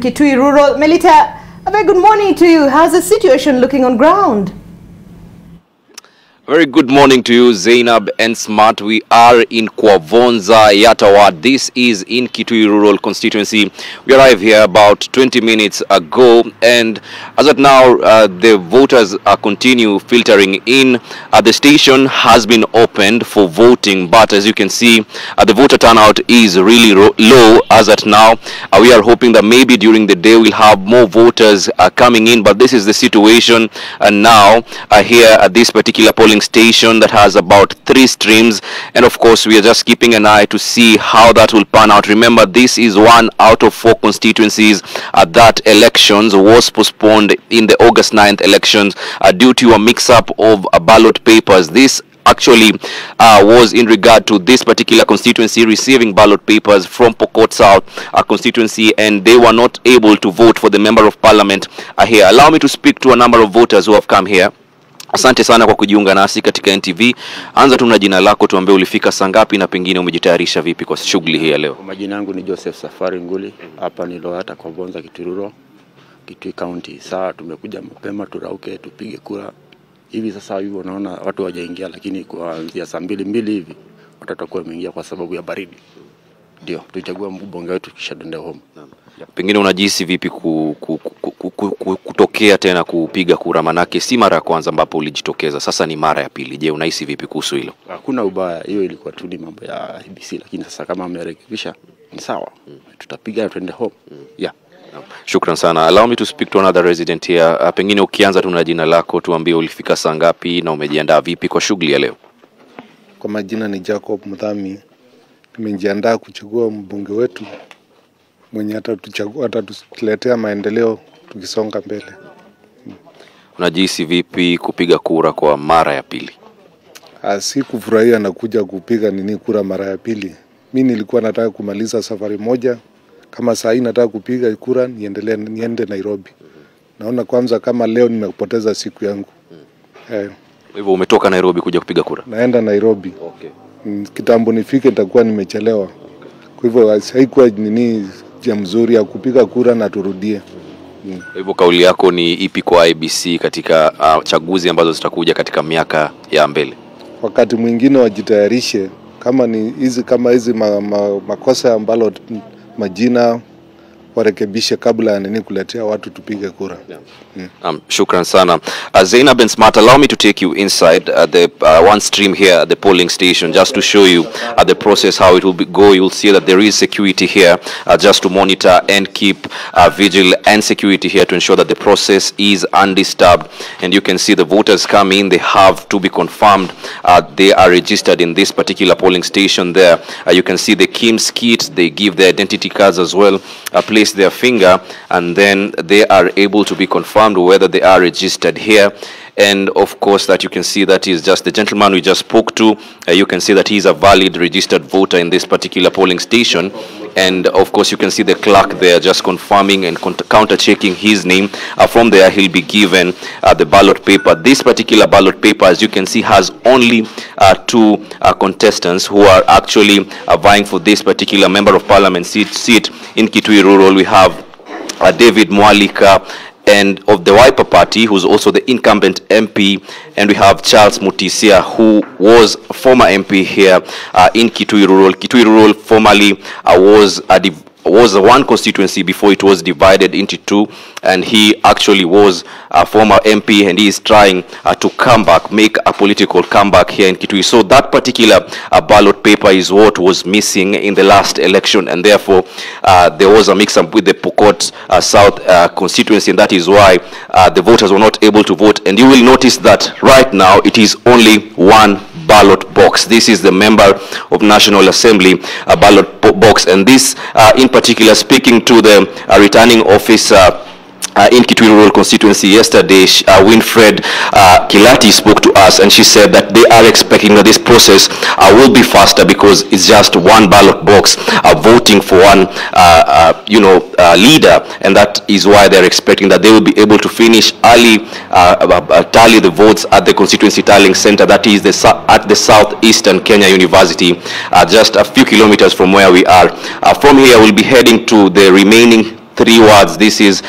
Kitui Rural. Melita, a very good morning to you. How's the situation looking on ground? Very good morning to you, Zainab and Smart. We are in Kwavonza, Yatawa. This is in Kitui Rural Constituency. We arrived here about 20 minutes ago, and as of now, the voters continue filtering in. The station has been opened for voting, but as you can see, the voter turnout is really low as at now. We are hoping that maybe during the day we'll have more voters coming in, but this is the situation now here at this particular polling station that has about 3 streams, and of course we are just keeping an eye to see how that will pan out. Remember, this is 1 out of 4 constituencies that elections was postponed in the August 9th elections due to a mix-up of ballot papers. This actually was in regard to this particular constituency receiving ballot papers from Pokot South constituency, and they were not able to vote for the member of parliament here. Allow me to speak to a number of voters who have come here. Asante sana kwa kujiunga nasi katika NTV. Anza tu na jina lako, tuambie ulifika saa ngapi na pengine umejitayarisha vipi kwa shughuli hii ya leo. Majina yangu ni Joseph Safari Nguli. Hapa ni Loata kwa Bonza Kitui Kitui County. Saa tumekuja mapema turauke tupige kura. Hivi sasa hivi unaona watu hawajaingia, lakini kuanzia saa 2 hivi watakuwa wameingia kwa sababu ya baridi. Ndio tuchagua mbunge wetu kisha tuende home. Pengine unajihisi vipi kutokea tena kupiga kura, manake si mara ya kwanza ambapo ulijitokeza, sasa ni mara ya pili. Je, unahisi vipi kuhusu hilo? Hakuna ubaya, hiyo ilikuwa tu ni mambo ya IBC, lakini sasa kama amerekebisha ni sawa. Tutapiga tuende home. Shukran sana. Allow me to speak to another resident here. Pengine ukianza tu na jina lako, tuambie ulifika saa ngapi na umejiandaa vipi kwa shughuli ya leo. Kwa majina ni Jacob Mudhami. Nimejiandaa kuchagua mbunge wetu mwenye atatuletea maendeleo tukisonga mbele. Unajihisi vipi kupiga kura kwa mara ya pili? Si kufurahia na kuja kupiga kura mara ya pili. Mimi nilikuwa nataka kumaliza safari moja. Kama saa hii nataka kupiga kura niende Nairobi. Naona kwanza kama leo nimepoteza siku yangu. Hivyo umetoka Nairobi kuja kupiga kura? Naenda Nairobi. Okay. Kitambo nifike nitakuwa nimechelewa. Kwa hivyo haikuwa njia mzuri ya kupiga kura na turudie. Hivyo kauli yako ni ipi kwa IBC katika chaguzi ambazo zitakuja katika miaka ya mbele? Wakati mwingine wajitayarishe kama hizi makosa ambalo majina warekebishe kabla ya kuletea watu tupige kura. Shukran sana. Zainab and Smart, allow me to take you inside the one stream here at the polling station just to show you the process, how it will go. You'll see that there is security here just to monitor and keep vigil and security here to ensure that the process is undisturbed. And you can see the voters come in, they have to be confirmed. They are registered in this particular polling station there. You can see the KIMS kit, they give their identity cards as well, place their finger, and then they are able to be confirmed whether they are registered here. And of course that you can see that is just the gentleman we just spoke to. You can see that he is a valid registered voter in this particular polling station. And of course you can see the clerk there just confirming and counter checking his name. From there he'll be given the ballot paper. This particular ballot paper, as you can see, has only 2 contestants who are actually vying for this particular member of parliament seat in Kitui Rural. We have David Mwalika and of the Wiper Party, who's also the incumbent MP, and we have Charles Mutisia, who was a former MP here in Kitui Rural. Kitui Rural formerly was one constituency before it was divided into 2, and he actually was a former MP, and he is trying to come back, make a political comeback here in Kitui. So that particular ballot paper is what was missing in the last election, and therefore there was a mix-up with the Pokot South constituency, and that is why the voters were not able to vote. And you will notice that right now it is only 1 ballot box. This is the member of National Assembly ballot box, and this in particular, speaking to the returning officer in Kitui Rural constituency yesterday, Winfred Kilati spoke to us, and she said that they are expecting that this process will be faster because it's just 1 ballot box voting for one leader, and that is why they're expecting that they will be able to finish early, tally the votes at the constituency tallying center, that is at the Southeastern Kenya University, just a few kilometers from where we are. From here we'll be heading to the remaining 3 wards. This is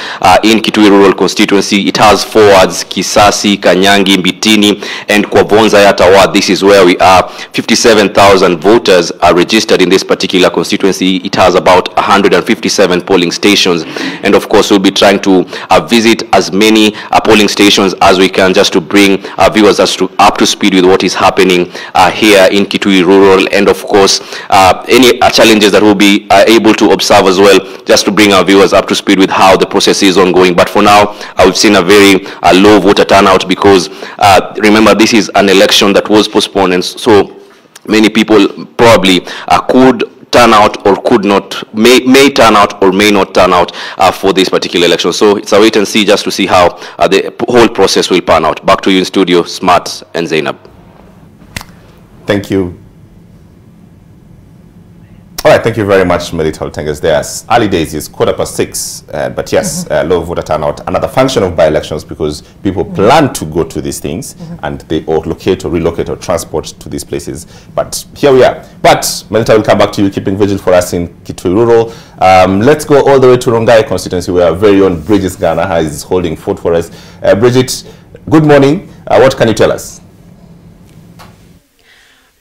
in Kitui Rural Constituency. It has 4 wards: Kisasi, Kanyangi, Mbitini, and Kwavonza Yata ward. This is where we are. 57,000 voters are registered in this particular constituency. It has about 157 polling stations, and of course we'll be trying to visit as many polling stations as we can, just to bring our viewers up to speed with what is happening here in Kitui Rural, and of course any challenges that we'll be able to observe as well, just to bring our viewers up to speed with how the process is ongoing. But for now, we've seen a very low voter turnout because remember, this is an election that was postponed, and so many people probably could turn out or could not, may turn out or may not turn out for this particular election. So it's a wait and see, just to see how the whole process will pan out. Back to you in studio, Smart and Zainab. Thank you. All right, thank you very much, Melita Tenges. There's early days, it's 6:15, but yes, low voter turnout. Another function of by-elections, because people plan to go to these things and they or locate or relocate or transport to these places. But here we are. But Melita will come back to you, keeping vigil for us in Kitui Rural. Let's go all the way to Rongai constituency, where our very own Bridget Ghana is holding fort for us. Bridget, good morning. What can you tell us?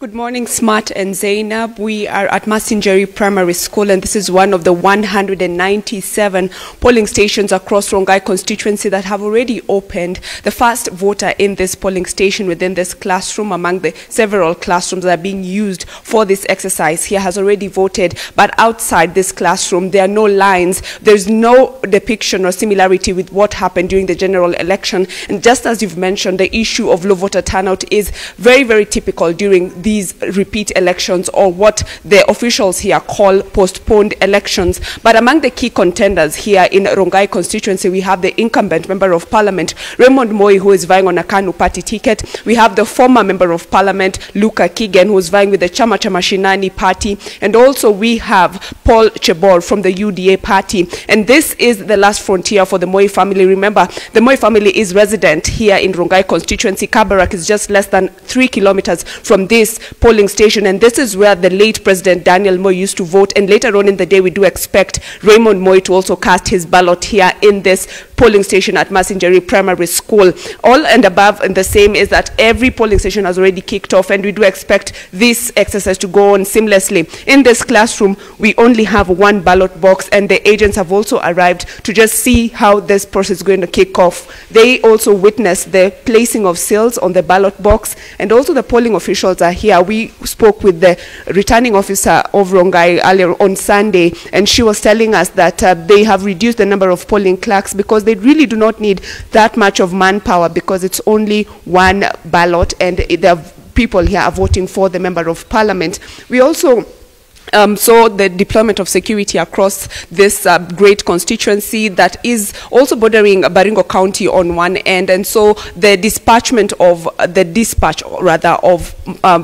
Good morning, Smart and Zainab. We are at Masinjeri Primary School, and this is one of the 197 polling stations across Rongai constituency that have already opened. The first voter in this polling station within this classroom, among the several classrooms that are being used for this exercise here, has already voted. But outside this classroom, there are no lines. There's no depiction or similarity with what happened during the general election. And just as you've mentioned, the issue of low voter turnout is very, very typical during these repeat elections, or what the officials here call postponed elections. But among the key contenders here in Rongai constituency, we have the incumbent member of parliament, Raymond Moi, who is vying on a KANU party ticket. We have the former member of parliament, Luka Kigen, who is vying with the Chama Cha Mashinani party. And also we have Paul Chebor from the UDA party. And this is the last frontier for the Moi family. Remember, the Moi family is resident here in Rongai constituency. Kabarak is just less than 3 kilometers from this polling station, and this is where the late President Daniel Moi used to vote. And later on in the day, we do expect Raymond Moi to also cast his ballot here in this polling station at Masinjeri Primary School. All and above and the same is that every polling station has already kicked off, and we do expect this exercise to go on seamlessly. In this classroom, we only have one ballot box, and the agents have also arrived to just see how this process is going to kick off. They also witnessed the placing of seals on the ballot box, and also the polling officials are here. We spoke with the returning officer of Rongai earlier on Sunday, and she was telling us that they have reduced the number of polling clerks because they really do not need that much of manpower, because it's only one ballot, and the people here are voting for the member of parliament. We also saw the deployment of security across this great constituency that is also bordering Baringo County on one end, and so the dispatch of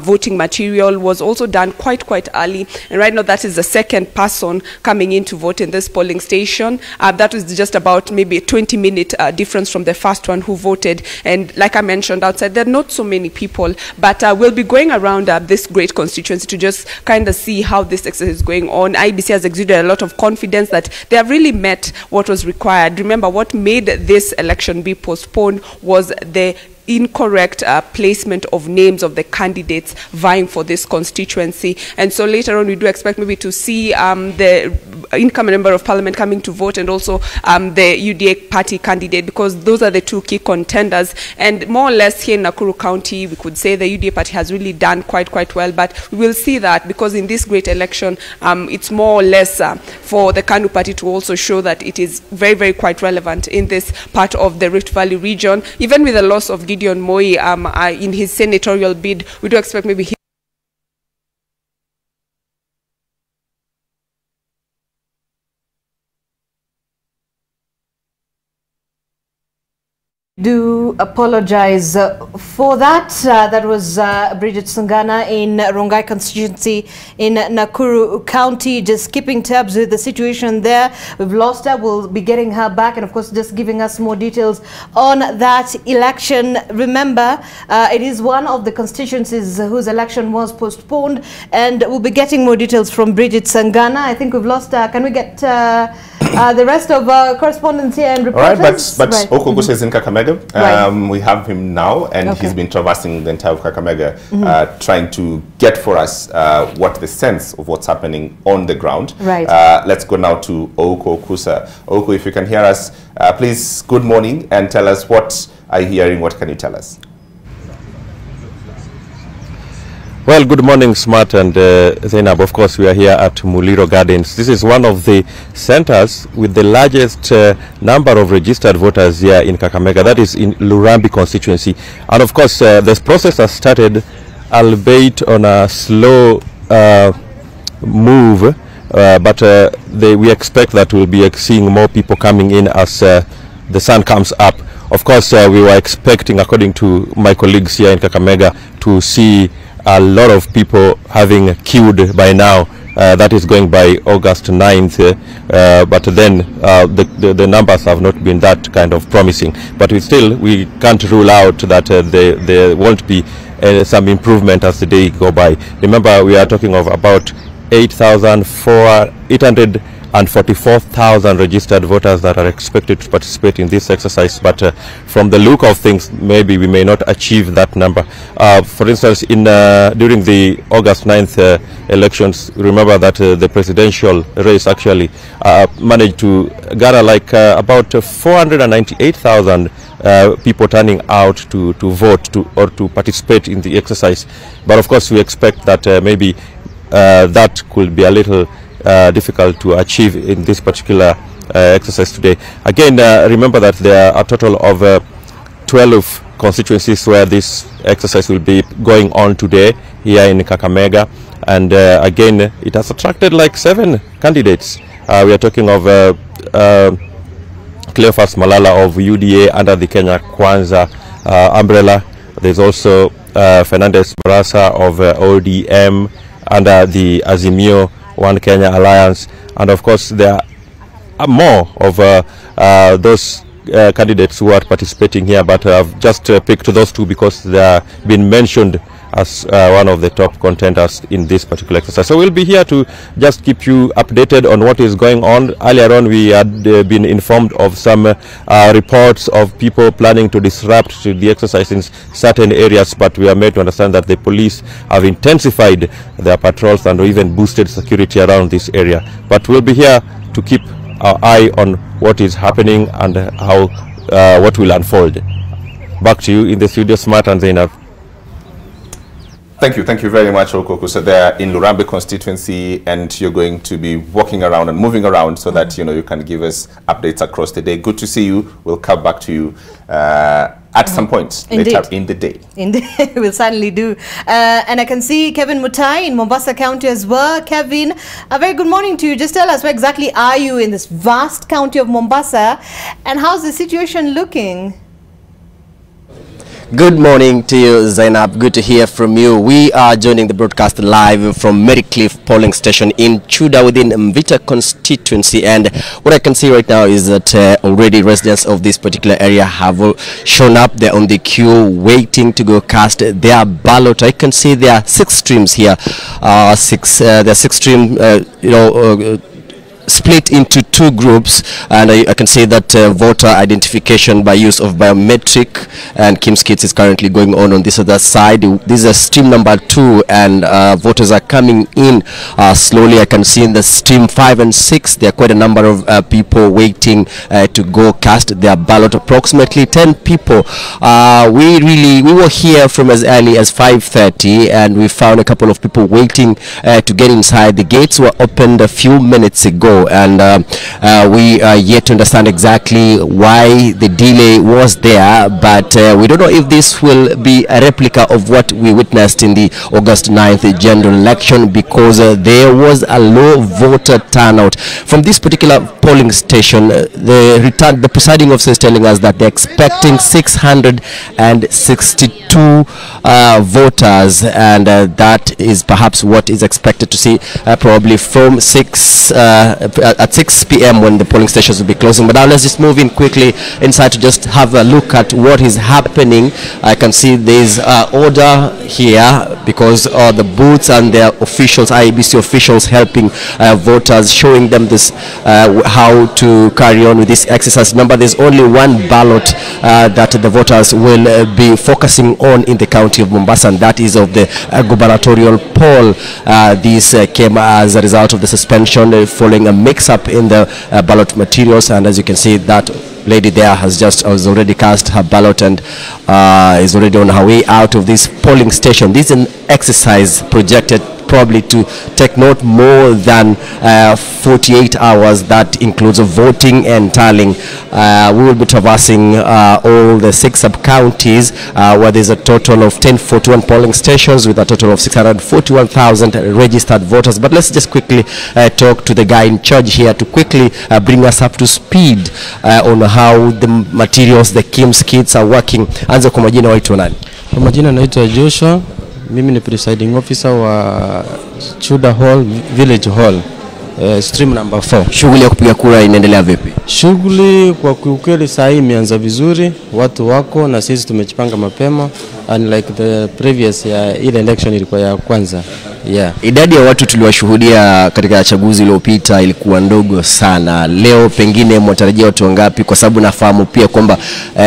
voting material was also done quite early. And right now, that is the second person coming in to vote in this polling station. That is just about maybe a 20-minute difference from the first one who voted. And like I mentioned outside, there are not so many people, but we'll be going around this great constituency to just kind of see how this exercise is going on. IBC has exuded a lot of confidence that they have really met what was required. Remember, what made this election be postponed was the incorrect placement of names of the candidates vying for this constituency. And so later on, we do expect maybe to see the incoming member of parliament coming to vote, and also the UDA party candidate, because those are the two key contenders. And more or less here in Nakuru County, we could say the UDA party has really done quite well, but we will see that, because in this great election, it's more or less for the KANU party to also show that it is very quite relevant in this part of the Rift Valley region. Even with the loss of Gideon Moi in his senatorial bid, we do expect maybe do apologize for that. That was Bridget Sangana in Rongai constituency in Nakuru County, just keeping tabs with the situation there. We've lost her. We'll be getting her back, and of course just giving us more details on that election. Remember, it is one of the constituencies whose election was postponed, and we'll be getting more details from Bridget Sangana. I think we've lost her. Can we get the rest of correspondents here and All right, reporters. but Oko Kusa is in Kakamega. We have him now, and Okay. he's been traversing the entire of Kakamega, trying to get for us what the sense of what's happening on the ground. Right. Let's go now to Oko Kusa. Oko, if you can hear us, please, good morning, and tell us what are you hearing, what can you tell us? Well, good morning, Smart and Zainab. Of course, we are here at Muliro Gardens. This is one of the centers with the largest number of registered voters here in Kakamega. That is in Lurambi constituency. And of course, this process has started, albeit on a slow move, but we expect that we'll be seeing more people coming in as the sun comes up. Of course, we were expecting, according to my colleagues here in Kakamega, to see a lot of people having queued by now. That is going by August 9th, but then the numbers have not been that kind of promising. But we can't rule out that there won't be some improvement as the day go by. Remember, we are talking of about 844,000 registered voters that are expected to participate in this exercise, but from the look of things, maybe we may not achieve that number. For instance, during the August 9th elections, remember that the presidential race actually managed to gather like about 498,000 people turning out to vote or to participate in the exercise. But of course, we expect that maybe that could be a little difficult to achieve in this particular exercise today. Again, remember that there are a total of 12 constituencies where this exercise will be going on today here in Kakamega, and again, it has attracted like 7 candidates. We are talking of Cleophas Malala of UDA under the Kenya Kwanza umbrella. There's also Fernandez Barasa of ODM under the Azimio One Kenya Alliance, and of course there are more of those candidates who are participating here, but I've just picked those 2 because they have been mentioned as one of the top contenders in this particular exercise. So we'll be here to just keep you updated on what is going on. Earlier on, we had been informed of some reports of people planning to disrupt the exercise in certain areas, but we are made to understand that the police have intensified their patrols and even boosted security around this area. But we'll be here to keep our eye on what is happening and how what will unfold. Back to you in the studio, Smart and Zainab. Thank you very much, Oko Kusa. There in Lurambi constituency, and you're going to be walking around and moving around so that you can give us updates across the day. Good to see you. We'll come back to you at some point later in the day. Indeed, we'll certainly do. And I can see Kevin Mutai in Mombasa County as well. Kevin, a very good morning to you. Just tell us, where exactly are you in this vast county of Mombasa, and how's the situation looking? Good morning to you, Zainab. Good to hear from you. We are joining the broadcast live from Merrycliff polling station in Chuda within Mvita constituency, and what I can see right now is that already residents of this particular area have shown up. They're on the queue waiting to go cast their ballot. I can see there are 6 streams here. There are 6 streams, split into 2 groups, and I can say that voter identification by use of biometric and Kim's Kits is currently going on this other side. This is stream number 2, and voters are coming in slowly. I can see in the stream 5 and 6 there are quite a number of people waiting to go cast their ballot. Approximately 10 people. We were here from as early as 5:30, and we found a couple of people waiting to get inside. The gates were opened a few minutes ago, and we are yet to understand exactly why the delay was there, but we don't know if this will be a replica of what we witnessed in the August 9th general election, because there was a low voter turnout. From this particular polling station, the presiding officer is telling us that they're expecting 662 voters, and that is perhaps what is expected to see probably from 6 at 6 p.m. when the polling stations will be closing. But now let's just move in quickly inside to just have a look at what is happening. I can see there's order here because the booths and their officials, IEBC officials, helping voters, showing them this how to carry on with this exercise. Remember, there's only one ballot that the voters will be focusing on in the county of Mombasa, and that is of the gubernatorial poll. This came as a result of the suspension following a mix-up in the ballot materials, and as you can see, that lady there has already cast her ballot and is already on her way out of this polling station. This is an exercise projected probably to take not more than 48 hours. That includes voting and tallying. We will be traversing all the 6 sub-counties where there's a total of 1041 polling stations with a total of 641,000 registered voters. But let's just quickly talk to the guy in charge here to quickly bring us up to speed on how the materials, the KIMS kits are working. Anza kwa majina waitwa nani? Kwa majina naitwa Joshua. Mimi ni presiding officer wa Chuda Hall, Village Hall, stream number 4. Shughuli ya kupiga kura inaendelea vipi? Shughuli kwa kiukweli saa hii imeanza vizuri, watu wako na sisi tumejipanga mapema, unlike the previous ile election ilikuwa ya kwanza. Yeah. Idadi ya watu tuliwashuhudia katika chaguzi uliopita ilikuwa ndogo sana. Leo pengine mwatarajia watu wangapi? Kwa sababu nafahamu pia kwamba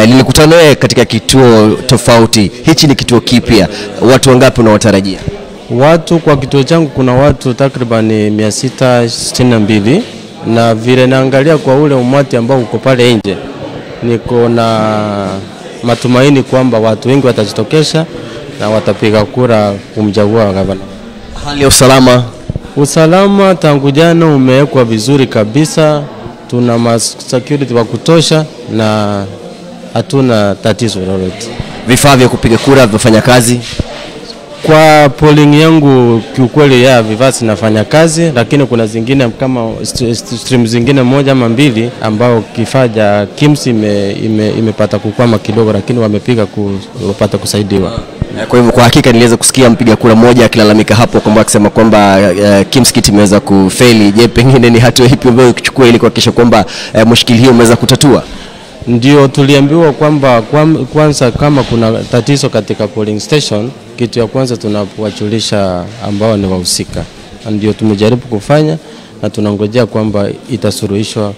nilikutana katika kituo tofauti. Hichi ni kituo kipya. Watu wangapi unawatarajia? Watu kwa kituo changu kuna watu takriban 662, na vile naangalia kwa ule umati ambao uko pale nje, niko na matumaini kwamba watu wengi watajitokesha na watapiga kura kumchagua gavana. Hali ya usalama? Usalama tangu jana umewekwa vizuri kabisa. Tuna security wa kutosha na hatuna tatizo lolote. Vifaa vya kupiga kura vinafanya kazi? Kwa polling yangu kiukweli vifaa vinafanya kazi, lakini kuna zingine kama stream zingine moja ama mbili ambao kifaa cha KIMS imepata kukwama kidogo, lakini wamepiga kupata kusaidiwa. Kwa hivyo kwa hakika niliweza kusikia mpiga kura mmoja akilalamika hapo kwamba akisema kwamba KIMS kit imeweza kufeli. Je, pengine ni hatua ipi ambayo ukichukua ili kuhakikisha kwamba mushkili hiyo umeweza kutatua? Ndio tuliambiwa kwamba kwanza kama kuna tatizo katika polling station, kitu ya kwanza tunawajulisha ambao ni wahusika. Ndio tumejaribu kufanya na tunangojea kwamba itasuluhishwa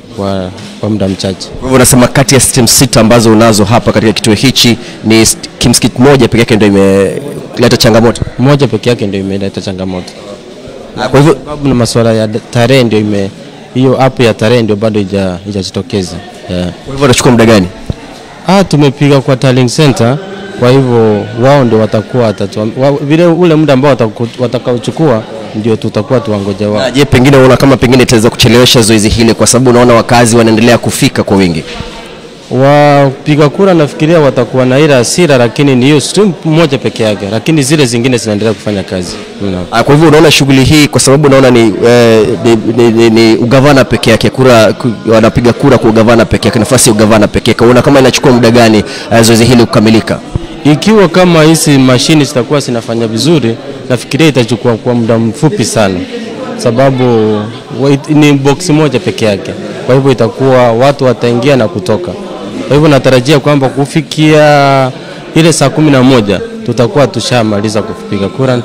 kwa muda mchache. Kwa hivyo unasema kati ya system 6 ambazo unazo hapa katika kituo hichi ni KIMS kit moja pekee yake ndio imeleta changamoto? Moja pekee yake ndio imeleta changamoto. Kwa hivyo sababu na masuala ya tarehe ndio hiyo app ya tarehe ndio bado haijajitokeza. Yeah. Kwa hivyo unachukua muda gani? Tumepiga kwa tallying center, kwa hivyo wao ndio watakuwa vile ule muda ambao watakaochukua ndio tutakuwa tuangoja wao. Je, pengine unaona kama pengine itaweza kuchelewesha zoezi hili kwa sababu unaona wakazi wanaendelea kufika kwa wingi? Wapiga kura nafikiria watakuwa na ile hasira, lakini ni hiyo stream moja peke yake, lakini zile zingine zinaendelea kufanya kazi. Kwa hivyo unaona shughuli hii kwa sababu unaona ni ugavana peke yake, wanapiga kura kwa ugavana peke yake, nafasi ya ugavana peke yake. Unaona kama inachukua muda gani zoezi hili kukamilika? Ikiwa kama hizi mashine zitakuwa zinafanya vizuri, nafikiria itachukua kwa muda mfupi sana, sababu ni box moja peke yake. Kwa hivyo itakuwa watu wataingia na kutoka. Kwa hivyo natarajia kwamba kufikia ile saa 11 tutakuwa tushamaliza kupiga kura.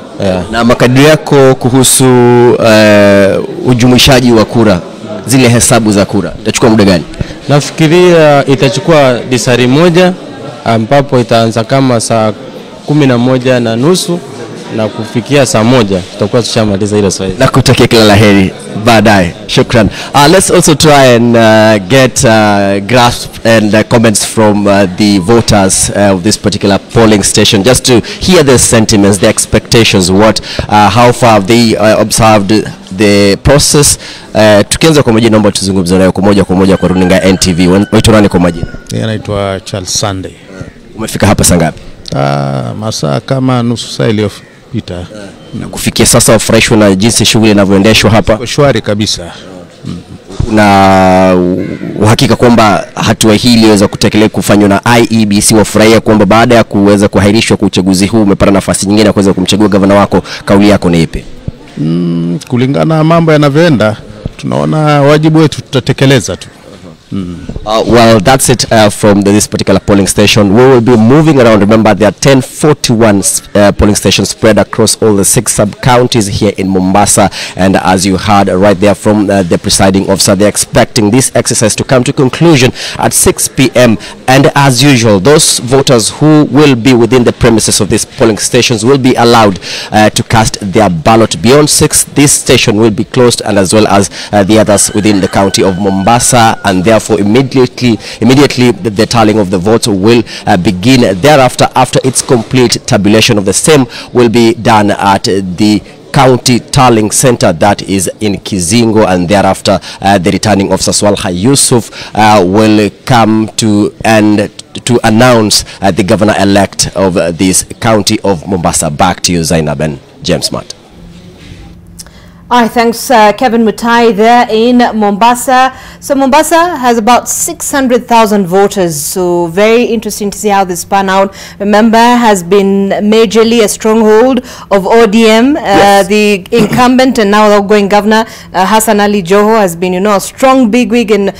Na makadirio yako kuhusu ujumuishaji wa kura, zile hesabu za kura, itachukua muda gani? Nafikiria itachukua disari moja ambapo itaanza kama saa 11:30 na kufikia saa 1 tutakuwa tushamaliza ile swali. Nakutakia kila laheri baadaye. Shukran. Let's also try and get grasp and comments from the voters of this particular polling station, just to hear their sentiments, their expectations, how far have they observed the process. Tukianza kwa majina, naomba tuzungumze nayo kwa moja kwa runinga NTV. Waitwa nani kwa majina? Anaitwa Charles Sunday. Umefika hapa saa ngapi? Masaa kama nusu saa iliyopita. Na kufikia sasa ufurahishwa na jinsi shughuli inavyoendeshwa hapa? Shwari kabisa. Na uhakika kwamba hatua hii iliweza kutekelezwa kufanywa na IEBC, wafurahia kwamba baada ya kuweza kuahirishwa kwa uchaguzi huu umepata nafasi nyingine ya kuweza kumchagua gavana wako, kauli yako ni ipi? Kulingana na mambo yanavyoenda, tunaona wajibu wetu tutatekeleza tu. Well, that's it from this particular polling station. We will be moving around. Remember, there are 1041 polling stations spread across all the 6 sub-counties here in Mombasa. And as you heard right there from the presiding officer, they're expecting this exercise to come to conclusion at 6 p.m. And as usual, those voters who will be within the premises of these polling stations will be allowed to cast their ballot. Beyond 6, this station will be closed, and as well as the others within the county of Mombasa, and therefore immediately the tallying of the votes will begin thereafter. After its complete tabulation of the same will be done at the county tallying center that is in Kizingo, and thereafter the returning officer Swalha Yusuf will come to announce the governor-elect of this county of Mombasa. Back to you, Zainab and James Matt. All right, thanks, Kevin Mutai there in Mombasa. So Mombasa has about 600,000 voters. So very interesting to see how this pan out. Remember, has been majorly a stronghold of ODM. Yes. The incumbent and now outgoing governor, Hassan Ali Joho, has been, a strong bigwig and,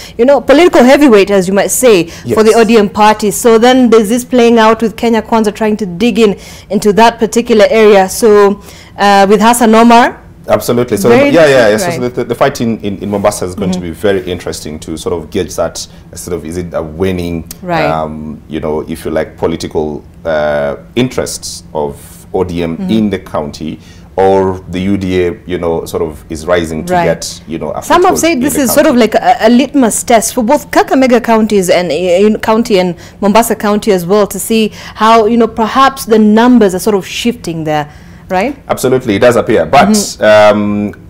political heavyweight, as you might say, yes, for the ODM party. So then there's this playing out with Kenya Kwanza trying to dig into that particular area. So with Hassan Omar, absolutely. So right. So the fight in Mombasa is going to be very interesting to sort of gauge that is it a winning, right, if you like, political interests of ODM in the county, or the UDA, sort of is rising to get, a some have said this is sort of like a litmus test for both Kakamega counties and county and Mombasa County as well, to see how, perhaps the numbers are sort of shifting there. Right? Absolutely, it does appear. But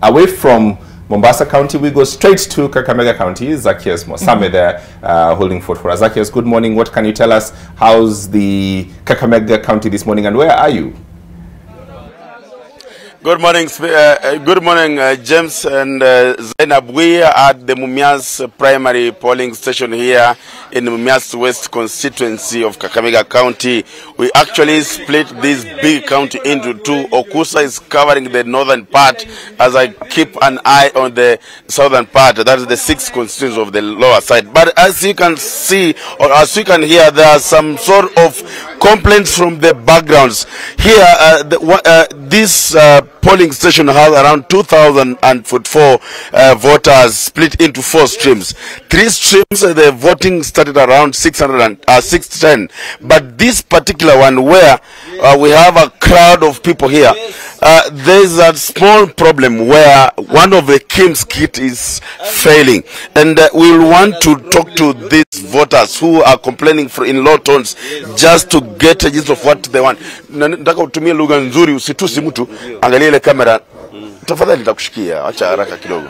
away from Mombasa County, we go straight to Kakamega County. Zacchaeus Mosame there holding fort for us. Zacchaeus, good morning. What can you tell us? How's the Kakamega County this morning, and where are you? Good morning, James and Zainab. We are at the Mumias primary polling station here in Mumias West constituency of Kakamega County. We actually split this big county into two. Okusa is covering the northern part, as I keep an eye on the southern part. That is the 6th constituency of the lower side. But as you can see, or as you can hear, there are some sort of complaints from the backgrounds. Here, this polling station has around 2,044 voters split into 4 streams. 3 streams, the voting started around 610. But this particular one, where we have a crowd of people here, there's a small problem where one of the Kim's kit is failing. And we will want to talk to these voters who are complaining in low tones just to get a gist of what they want. Nataka utumie lugha nzuri, usitusi mtu, angalia ile kamera. Tafadhali nitakushikia, acha haraka kidogo.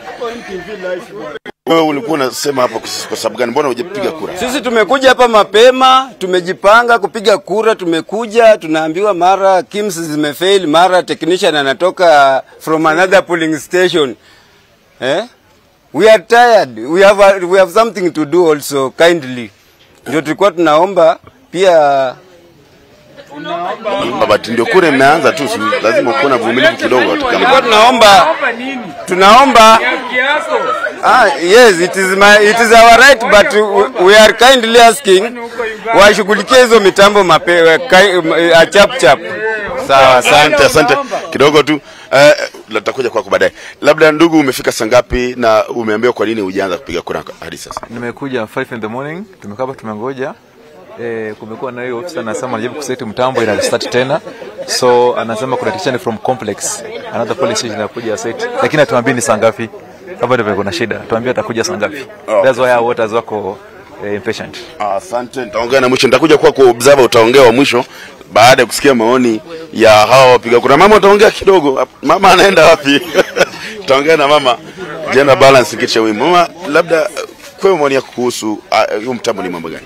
Wewe ulikuwa unasema hapo kwa sababu gani? Mbona hujapiga kura? Sisi tumekuja hapa mapema, tumejipanga kupiga kura, tumekuja, tunaambiwa mara Kims zimefail, mara technician anatoka from another polling station. We are tired. We have something to do also, kindly. Ndio tulikuwa tunaomba pia But ndio kura imeanza tu, lazima kuwa na vumilivu kidogo. Tunaomba yes, it is our right, but we are kindly asking washughulikie hizo mitambo chap. Sawa, asante kidogo tu. Tutakuja kwako baadaye. Labda ndugu, umefika saa ngapi na umeambiwa kwa nini hujaanza kupiga kura hadi sasa? Nimekuja 5 in the morning, tumekaa hapa tumengoja. Kumekuwa na hiyo ofisa anasema anajaribu kuseti mtambo ila start tena, so anasema kuna technician from complex another police station anakuja set, lakini atuambie ni saa ngapi. Hapa ndio kuna shida, tuambie atakuja saa ngapi. That's why our voters wako impatient. Asante, nitaongea na mwisho, nitakuja kwa observer, utaongea wa mwisho baada ya kusikia maoni ya hawa wapiga kura. Mama utaongea kidogo, mama anaenda wapi? Tutaongea na mama gender balance kicha wimbo. Mama, labda kwa maoni yako kuhusu huu mtambo ni mambo gani?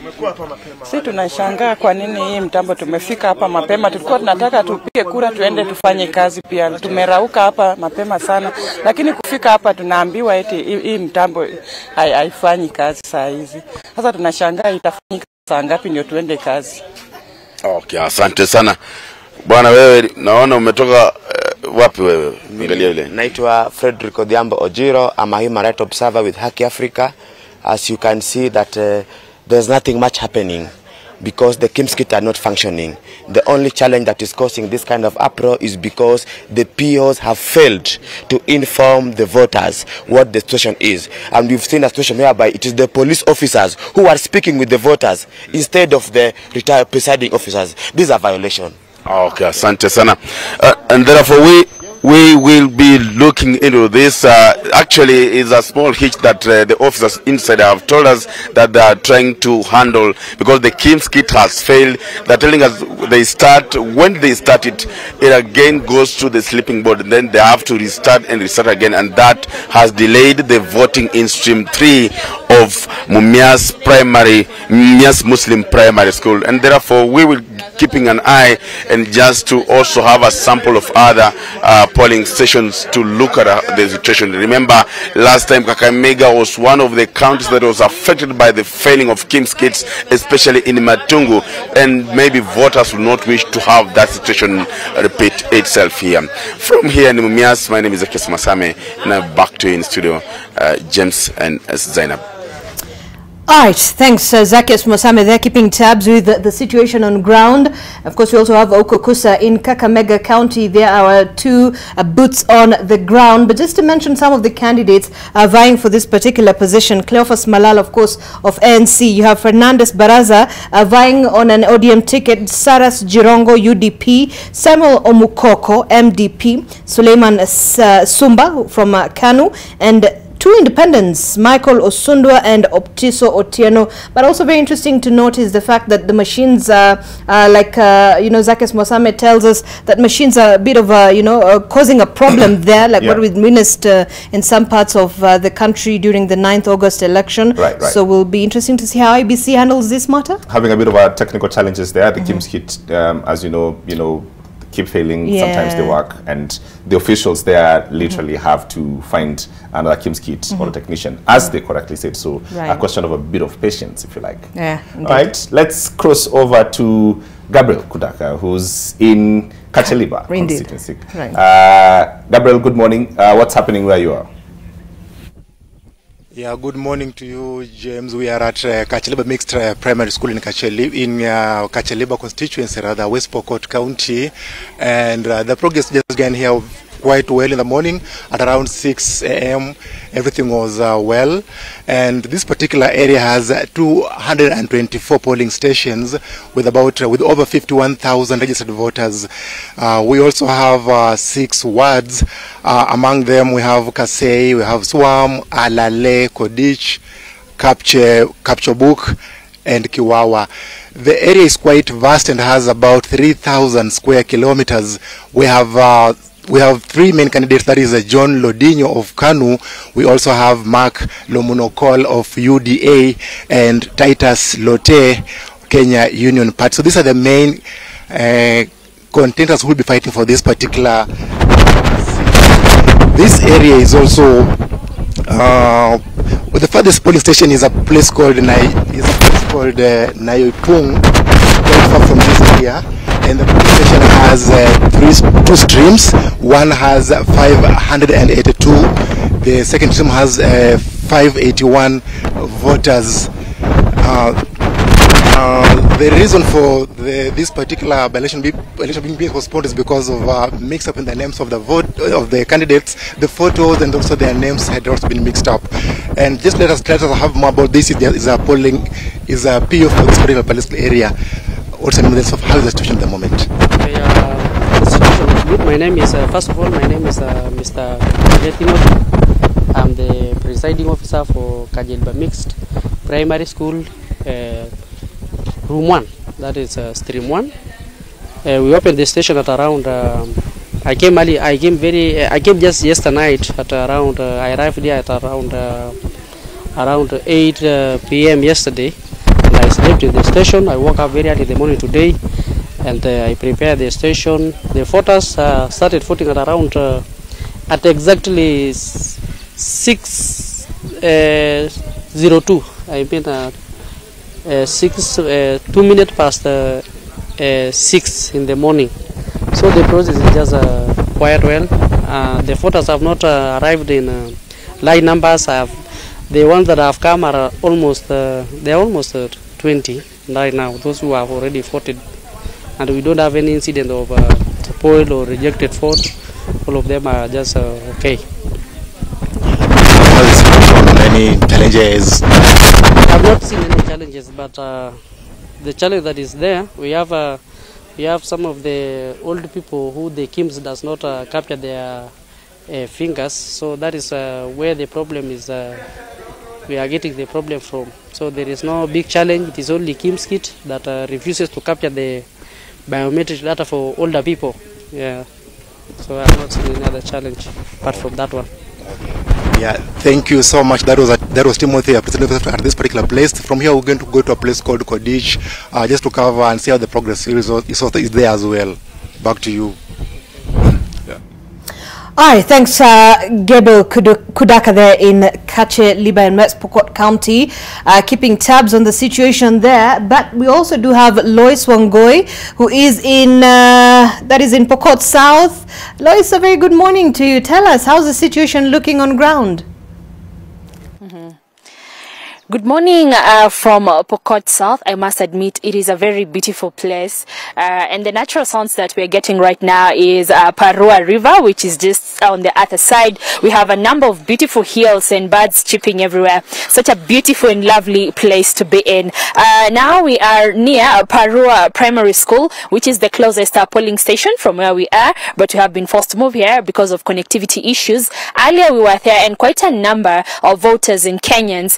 Sisi tunashangaa kwa nini hii mtambo tumefika hapa mapema. Tulikuwa tunataka tupige kura tuende tufanye kazi pia. Tumerauka hapa mapema sana, lakini kufika hapa tunaambiwa eti hii mtambo haifanyi kazi saa hizi. Sasa tunashangaa itafanyika saa ngapi ndio tuende kazi. Okay, asante sana. Bwana wewe naona umetoka wapi wewe? Angalia ile. Naitwa Frederick Odhiambo Ojiro. I'm a human rights observer with Haki Africa. As you can see that there's nothing much happening because the KIMS kit are not functioning. The only challenge that is causing this kind of uproar is because the POs have failed to inform the voters what the situation is. And we've seen a situation whereby it is the police officers who are speaking with the voters instead of the retired presiding officers. This is a violation. Okay, asante sana. And therefore we will be looking into this. Actually, it's a small hitch that the officers inside have told us that they are trying to handle because the KIMS kit has failed. They're telling us when they start it again goes to the sleeping board, and then they have to restart again, and that has delayed the voting in stream 3 of Mumias Muslim Primary School. And therefore, we will keeping an eye and just to also have a sample of other polling stations to look at the situation. Remember, last time Kakamega was one of the counties that was affected by the failing of KIMS kits, especially in Matungu, and maybe voters will not wish to have that situation repeat itself here. From here in Mumias, my name is Zakes Masame. Now back to you in studio, James and Zainab. All right, thanks, Zakes Mosame. They're keeping tabs with the situation on ground. Of course, we also have Okokusa in Kakamega County. There are two boots on the ground. But just to mention some of the candidates vying for this particular position, Cleophas Malala, of course, of ANC. You have Fernandez Baraza vying on an ODM ticket, Saras Jirongo, UDP, Samuel Omukoko, MDP, Suleiman Sumba from Kanu, and two independents, Michael Osundwa and Optiso Otieno. But also very interesting to note is the fact that the machines are Zakes Mosame tells us that machines are a bit of causing a problem there, like what we witnessed in some parts of the country during the 9th August election. Right. So it will be interesting to see how IBC handles this matter. Having a bit of technical challenges there. The KIMS kit, as you know, keep failing. Sometimes they work, and the officials there literally have to find another KIMS kit or a technician, as they correctly said. So a question of a bit of patience, if you like. Yeah. All right, let's cross over to Gabriel Kudaka, who's in Kacheliba constituency. Right. Gabriel, good morning. What's happening where you are? Yeah, good morning to you, James. We are at Kacheliba Mixed Primary School in Kacheliba constituency, rather West Pokot County, and the progress just began here quite well in the morning. At around 6 a.m. everything was well, and this particular area has 224 polling stations with over 51,000 registered voters. We also have 6 wards. Among them we have Kasei, we have Swam, Alale, Kodich, Kapchobuk, and Kiwawa. The area is quite vast and has about 3,000 square kilometers. We have 3 main candidates, that is John Lodinho of Kanu. We also have Mark Lomunokol of UDA and Titus Lote, Kenya Union Party. So these are the main contenders who will be fighting for this particular seat. This area is also the furthest polling station is a place called Nayopung, very far from this area. And the polling station has 2 streams. One has 582. The second stream has 581 voters. The reason for this particular election being postponed is because of mix up in the names of the candidates. The photos and also their names had also been mixed up. And just let us have more about this. Is a PO for this particular political area. What's the name of how is the situation at the moment? Okay, the situation is good. My name is first of all, my name is Mr. Timothy. I'm the presiding officer for Kacheliba Mixed Primary School, Room 1. That is Stream 1. We opened the station at around. I came early. I came just yesterday night at around. I arrived here at around 8 p.m. yesterday. I slept in the station. I woke up very early in the morning today, and I prepared the station. The voters started voting at around at exactly 6:02. I mean 2 minutes past 6 in the morning. So the process is just quite well. The voters have not arrived in large numbers. The ones that have come are almost 20 right now. Those who have already voted, and we don't have any incident of spoiled or rejected vote. All of them are just okay. Any challenges? I have not seen any challenges, but the challenge that is there, we have some of the old people who the KIMS does not capture their fingers, so that is where the problem is. We are getting the problem from. So there is no big challenge. It is only KIMS kit that refuses to capture the biometric data for older people. Yeah. So I have not seen any other challenge apart from that one. Yeah, thank you so much. That was Timothy, president at this particular place. From here, we're going to go to a place called Kodich, just to cover and see how the progress is there as well. Back to you. All right, thanks, Gabriel Kudaka there in Kache, Liba and West Pokot County, keeping tabs on the situation there. But we also do have Lois Wangoi, who is in Pokot South. Lois, a very good morning to you. Tell us, how's the situation looking on ground? Good morning from Pokot South. I must admit it is a very beautiful place, and the natural sounds that we're getting right now is Parua River, which is just on the other side. We have a number of beautiful hills and birds chirping everywhere. Such a beautiful and lovely place to be in. Now we are near Parua Primary School, which is the closest polling station from where we are, but we have been forced to move here because of connectivity issues. Earlier we were there, and quite a number of voters and Kenyans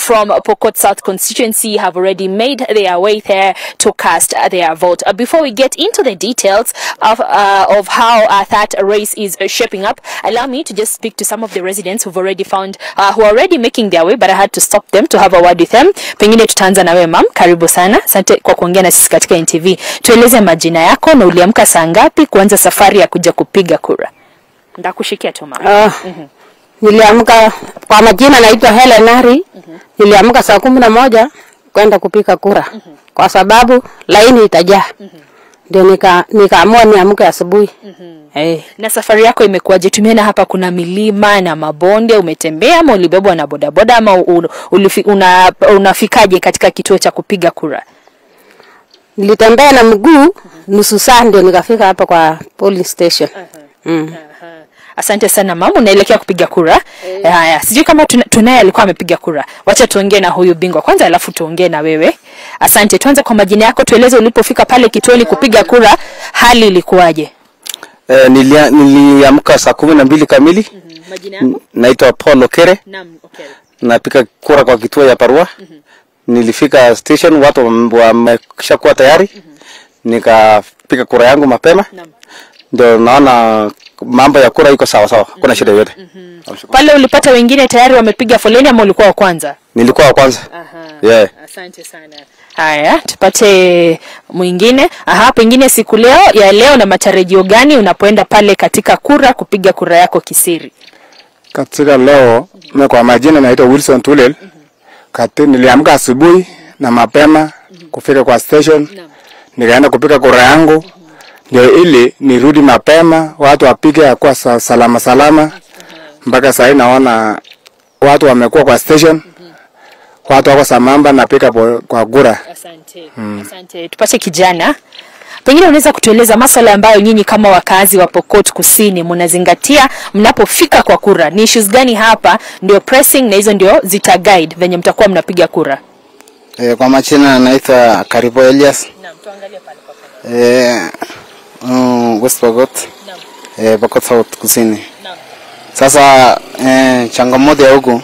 from Pokot South constituency have already made their way there to cast their vote. Before we get into the details of how that race is shaping up, allow me to just speak to some of the residents who are already making their way, but I had to stop them to have a word with them. Pengine tutaanza na wewe mam, karibu sana. Asante kwa kuongea na sisi katika NTV. Tueleze majina yako na uliamka saa ngapi kuanza safari ya kuja kupiga kura? Ndakushikia tu mama. Niliamka kwa majina naitwa Helen Nari. Niliamka saa 11 kwenda kupiga kura kwa sababu laini itajaa. Ndio nikaamua niamke asubuhi. Na safari yako imekuwaje? Tumeona hapa kuna milima na mabonde. Umetembea ama ulibebwa na bodaboda ama unafikaje katika kituo cha kupiga kura? Nilitembea na mguu nusu saa ndio nikafika hapa kwa polling station. Asante sana mama, unaelekea kupiga kura. Haya, sijui kama tunaye alikuwa amepiga kura. Wacha tuongee na huyu bingwa kwanza, alafu tuongee na wewe. Asante. Tuanze kwa majina yako, tueleze ulipofika pale kituoni kupiga kura, hali ilikuwaje? Niliamka saa 12 kamili. Majina yako? Naitwa Paul Okere. Naam, okay. Napiga kura kwa kituo ya Parua. Nilifika station, watu wameshakuwa tayari. Nikapiga kura yangu mapema. Ndio naona mambo ya kura iko sawa sawa. Kuna shida yote. Pale ulipata wengine tayari wamepiga foleni ama ulikuwa wa kwanza? Nilikuwa wa kwanza. Yeah. Asante sana. Haya, tupate mwingine. Pengine siku ya leo na matarajio gani unapoenda pale katika kura kupiga kura yako kisiri? Katika leo, kwa majina naitwa Wilson Tulel. Niliamka asubuhi na mapema kufika kwa station. Nikaenda kupiga kura yangu. Ndio ili nirudi mapema, watu wapige kwa salama. Mpaka sasa naona watu wamekuwa kwa station. Watu wako samamba na pika kwa kura. Asante. Asante. Tupate kijana. Pengine unaweza kutueleza masuala ambayo nyinyi kama wakazi wa Pokot Kusini mnazingatia mnapofika kwa kura. Ni issues gani hapa ndio pressing na hizo ndio zita guide venye mtakuwa mnapiga kura? Kwa majina naitwa Karibo Elias. Naam, tuangalie pale kwa West Pokot. Naam. Pokot South Kusini. Naam. Sasa changamoto ya huko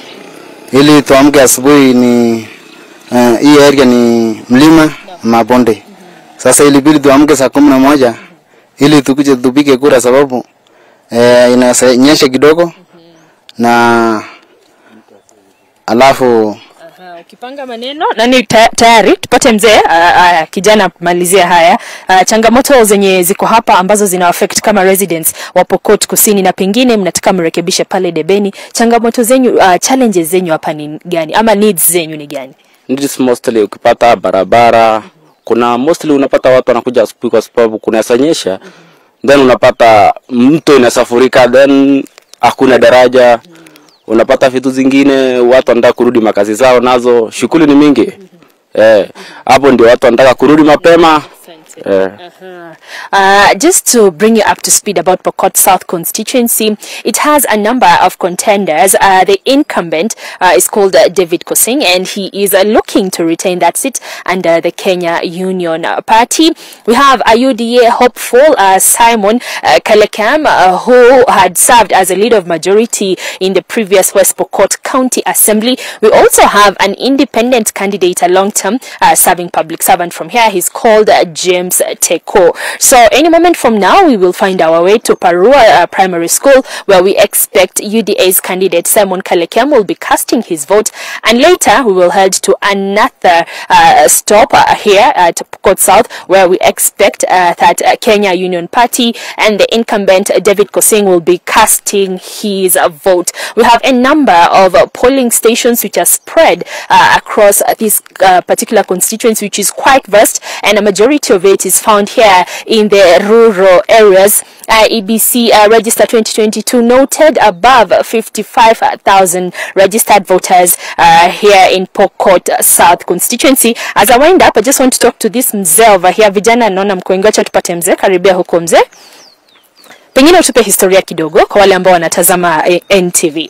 ili tuamke asubuhi ni hii area ni mlima mabonde. Sasa ilibidi tuamke saa 11 ili tukuje tupige kura sababu inanyesha kidogo na alafu ukipanga maneno nani tayari tupate mzee kijana malizia haya changamoto zenye ziko hapa ambazo zina affect kama residents wa Pokot Kusini na pengine mnataka mrekebishe pale Debeni. Changamoto zenyu challenges zenyu hapa ni gani ama needs zenyu ni gani? Needs mostly ukipata barabara kuna mostly unapata watu wanakuja asubuhi kwa sababu kuna sanyesha then unapata mto inasafurika, then hakuna daraja, unapata vitu zingine, watu wanataka kurudi makazi zao nazo, shughuli ni mingi. Hapo ndio watu wanataka kurudi mapema. Just to bring you up to speed about Pokot South constituency, it has a number of contenders. The incumbent is called David Kosing, and he is looking to retain that seat under the Kenya Union Party. We have a UDA hopeful, Simon Kalekam, who had served as a leader of majority in the previous West Pokot County Assembly. We also have an independent candidate, a long-term serving public servant from here. He's called James Teko. So any moment from now, we will find our way to Parua Primary School, where we expect UDA's candidate Simon Kalekam will be casting his vote, and later we will head to another stop here at Pokot South, where we expect that Kenya Union Party and the incumbent David Kosing will be casting his vote. We have a number of polling stations which are spread across this particular constituency, which is quite vast, and a majority of it is found here in the rural areas. EBC Register 2022 noted above 55,000 registered voters here in Pokot South constituency. As I wind up, I just want to talk to this mzee over here. Vijana naona mkoingocha tupate mzee, karibia huko mzee. Pengine utupe historia kidogo kwa wale ambao wanatazama NTV.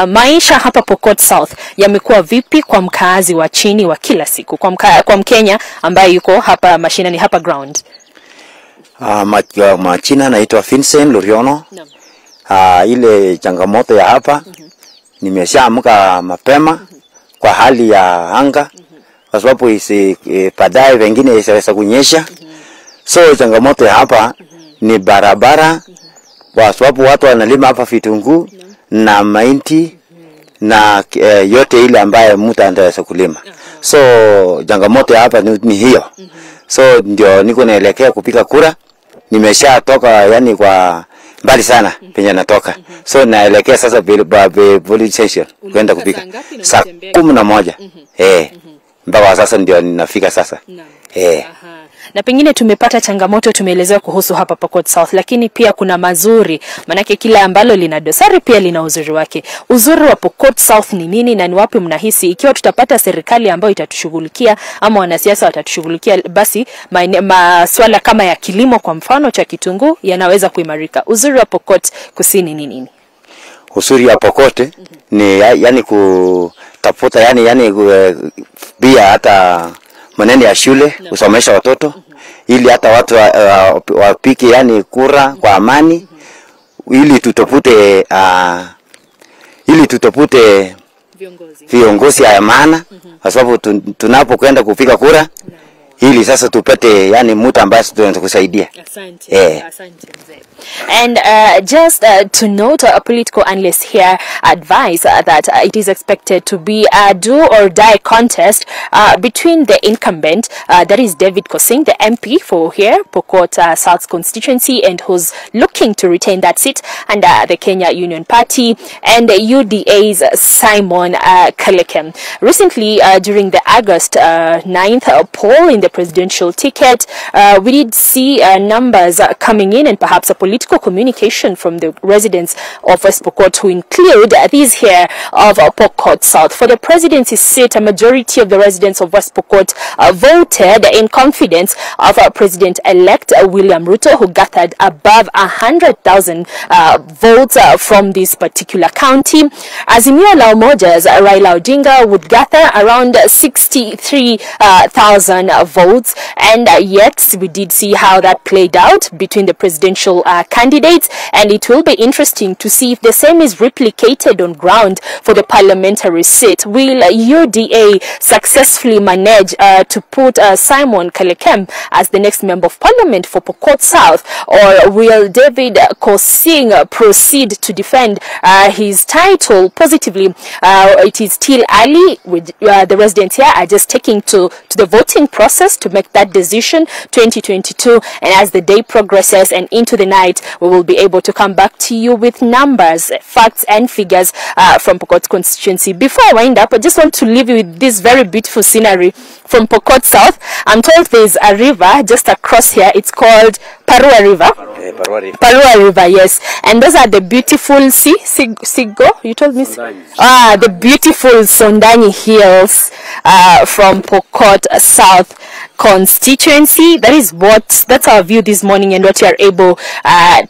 Maisha hapa Pokot South yamekuwa vipi kwa mkaazi wa chini wa kila siku, kwa Mkenya ambaye yuko hapa mashinani, hapa ground? Machina naitwa Vincent Loriono. Ile changamoto ya hapa, nimeshaamka mapema kwa hali ya anga, kwa sababu baadaye wengine isaweza kunyesha. So changamoto ya hapa ni barabara, kwa sababu watu wanalima hapa vitunguu na mahindi na yote ile ambaye mtu anaweza kulima. So changamoto ya hapa ni hiyo. So ndio niko naelekea kupiga kura. Nimeshatoka yani kwa mbali sana penye natoka. So naelekea sasa polling station kwenda kupiga. Saa 11. Mpaka sasa ndio ninafika sasa. Na pengine tumepata changamoto, tumeelezewa kuhusu hapa Pokot South, lakini pia kuna mazuri. Manake kila ambalo lina dosari pia lina uzuri wake. Uzuri wa Pokot South ni nini, na ni wapi mnahisi ikiwa tutapata serikali ambayo itatushughulikia ama wanasiasa watatushughulikia, basi masuala kama ya kilimo kwa mfano cha kitunguu yanaweza kuimarika? Uzuri wa Pokot Kusini ni nini? Uzuri wa Pokot ni yani kutafuta yani pia hata maneno ya shule, usomesha watoto ili hata watu wapike yani kura kwa amani, ili tutapute viongozi ya maana, kwa sababu tunapokwenda kupiga kura ili sasa tupate yani mtu ambaye tunaweza kusaidia. Asante mzee. And just to note, a political analyst here advised that it is expected to be a do or die contest between the incumbent, that is David Kosing, the MP for here, Pokot South constituency, and who's looking to retain that seat, and the Kenya Union Party, and UDA's Simon Kalekam. Recently, during the August 9th poll in the presidential ticket, we did see numbers coming in, and perhaps a political communication from the residents of West Pokot, who include these here of Pokot South. For the presidency seat, a majority of the residents of West Pokot voted in confidence of President-elect William Ruto, who gathered above 100,000 votes from this particular county. Azimio la Umoja's Raila Odinga would gather around 63,000 votes, and yet we did see how that played out between the presidential candidates, and it will be interesting to see if the same is replicated on ground for the parliamentary seat. Will UDA successfully manage to put Simon Kalekam as the next member of parliament for Pokot South, or will David Kosing proceed to defend his title positively? It is still early. With the residents here are just taking to the voting process to make that decision 2022, and as the day progresses and into the night, tonight we will be able to come back to you with numbers, facts and figures from Pokot constituency. Before I wind up, I just want to leave you with this very beautiful scenery from Pokot South. I'm told there's a river just across here. It's called Parua River. Parua River, yes. And those are the beautiful Sigo, you told me? The beautiful Sondani Hills from Pokot South constituency. That's our view this morning and what you are able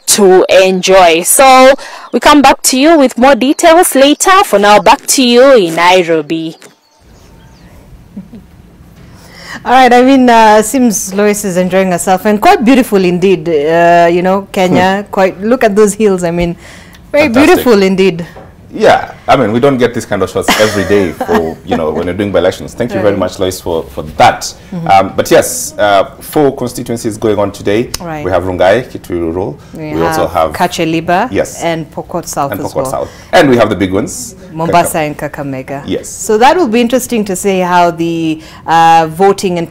to enjoy. So we come back to you with more details later. For now, back to you in Nairobi. All right, I mean, seems Lois is enjoying herself, and quite beautiful indeed. You know, Kenya, look at those hills. I mean, very Fantastic. beautiful indeed. Yeah, I mean, we don't get this kind of shots every day for, you know, when you're doing by-elections. Thank you very much, Lois, for that. But yes, 4 constituencies going on today. Right. We have Rungai, Kitui Rural. We also have Kacheliba, yes, and Pokot South and as Pokot well. South. And we have the big ones, Mombasa and Kakamega. Yes. So that will be interesting to see how the voting and